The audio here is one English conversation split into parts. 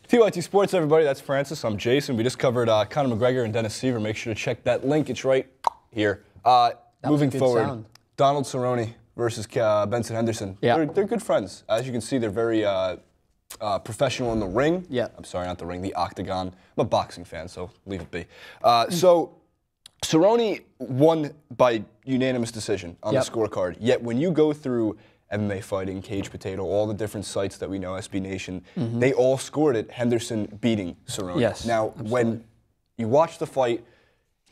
TYT Sports, everybody. That's Francis. I'm Jason. We just covered Conor McGregor and Dennis Siver. Make sure to check that link. It's right here. Moving forward, Donald Cerrone versus Benson Henderson. Yeah. They're good friends. As you can see, they're very professional in the ring. Yeah. I'm sorry, not the ring, the octagon. I'm a boxing fan, so leave it be. So Cerrone won by unanimous decision on the scorecard. Yet when you go through MMA Fighting, Cage Potato, all the different sites that we know, SB Nation, they all scored it, Henderson beating Cerrone. Yes, now, when you watch the fight,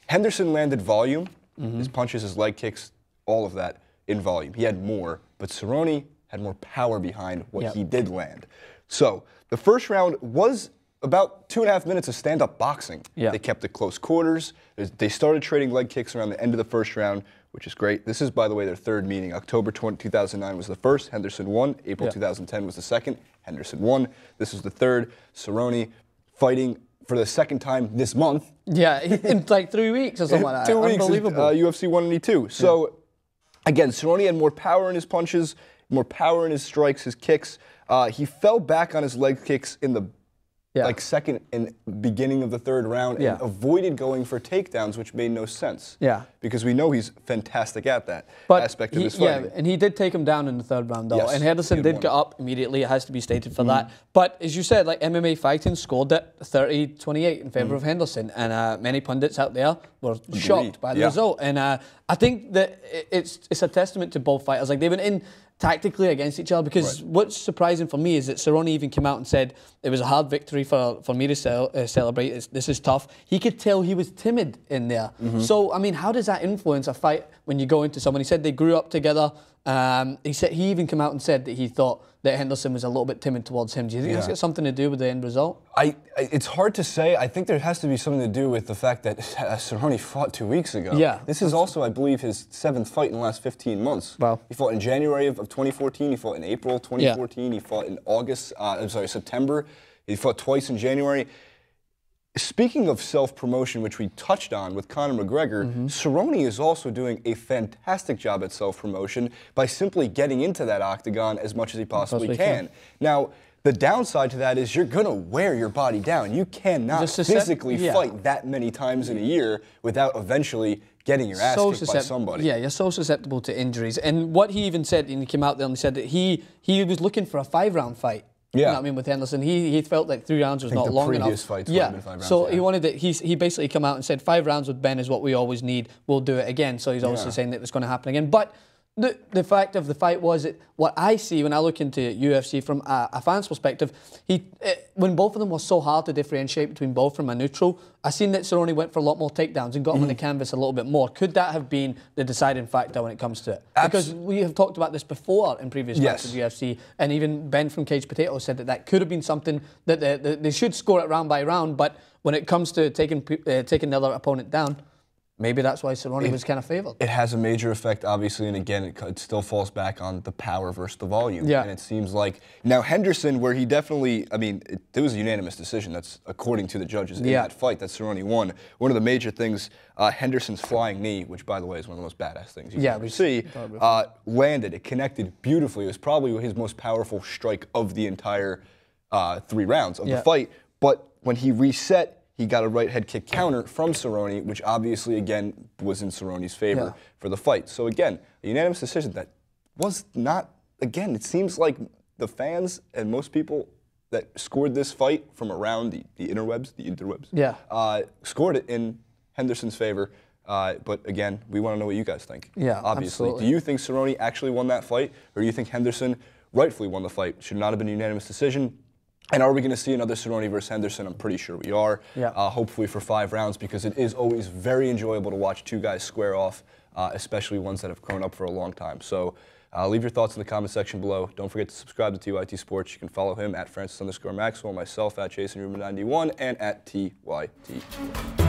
Henderson landed volume, his punches, his leg kicks, all of that in volume. He had more, but Cerrone had more power behind what he did land. So the first round was about 2.5 minutes of stand-up boxing. They kept it close quarters. They started trading leg kicks around the end of the first round, which is great. This is, by the way, their third meeting. October 2009 was the first. Henderson won. April 2010 was the second. Henderson won. This is the third. Cerrone fighting for the second time this month. Yeah, in like 3 weeks or something like that. 2 weeks. Unbelievable. UFC 192. So, again, Cerrone had more power in his punches, more power in his strikes, his kicks. He fell back on his leg kicks in the second and beginning of the third round and avoided going for takedowns, which made no sense. Because we know he's fantastic at that aspect of his fighting. Yeah, and he did take him down in the third round, though. And Henderson did get up immediately. It has to be stated for that. But as you said, like MMA Fighting scored it 30-28 in favor of Henderson, and many pundits out there were shocked by the result. And I think that it's a testament to both fighters. Like, they went in tactically against each other, because what's surprising for me is that Cerrone even came out and said it was a hard victory for me to celebrate. This is tough. He could tell he was timid in there. So, I mean, how does that influence a fight when you go into someone? He said they grew up together. He even came out and said that he thought that Henderson was a little bit timid towards him. Do you think that's got something to do with the end result? It's hard to say. I think there has to be something to do with the fact that Cerrone fought 2 weeks ago. This is also, I believe, his 7th fight in the last 15 months. Wow. He fought in January of 2014. He fought in April 2014. He fought in September. He fought twice in January. Speaking of self-promotion, which we touched on with Conor McGregor, Cerrone is also doing a fantastic job at self-promotion by simply getting into that octagon as much as he possibly can. Now, the downside to that is you're going to wear your body down. You cannot physically fight that many times in a year without eventually getting your ass kicked by somebody. Yeah, you're so susceptible to injuries. And what he even said, and he came out there and he said that he was looking for a 5-round fight. You know what I mean, with Henderson. He felt like 3 rounds was not long enough. Fights would have been 5 rounds, so he wanted it. He basically come out and said 5 rounds with Ben is what we always need. We'll do it again. So he's obviously saying that it's going to happen again. But the fact of the fight was that what I see when I look into UFC from a fan's perspective, when both of them were so hard to differentiate between both from a neutral, I seen that Cerrone went for a lot more takedowns and got him on the canvas a little bit more. Could that have been the deciding factor when it comes to it? Because we have talked about this before in previous fights of UFC, and even Ben from Cage Potato said that could have been something that they should score it round by round, but when it comes to taking the other opponent down, maybe that's why Cerrone was kind of favored. It has a major effect, obviously, and again, it still falls back on the power versus the volume. And it seems like, now Henderson, where he definitely, I mean, there was a unanimous decision. That's according to the judges in that fight that Cerrone won. One of the major things, Henderson's flying knee, which, by the way, is one of the most badass things you can ever see, landed. It connected beautifully. It was probably his most powerful strike of the entire 3 rounds of the fight. But when he reset, he got a right head kick counter from Cerrone, which obviously, again, was in Cerrone's favor for the fight. So, again, a unanimous decision that was not, again, it seems like the fans and most people that scored this fight from around the interwebs, scored it in Henderson's favor. But, again, we want to know what you guys think. Obviously. Absolutely. Do you think Cerrone actually won that fight, or do you think Henderson rightfully won the fight? Should not have been a unanimous decision. And are we going to see another Cerrone versus Henderson? I'm pretty sure we are. Hopefully for 5 rounds, because it is always very enjoyable to watch 2 guys square off, especially ones that have grown up for a long time. So leave your thoughts in the comment section below. Don't forget to subscribe to TYT Sports. You can follow him at Francis_Maxwell, myself at JasonRubin91, and at TYT.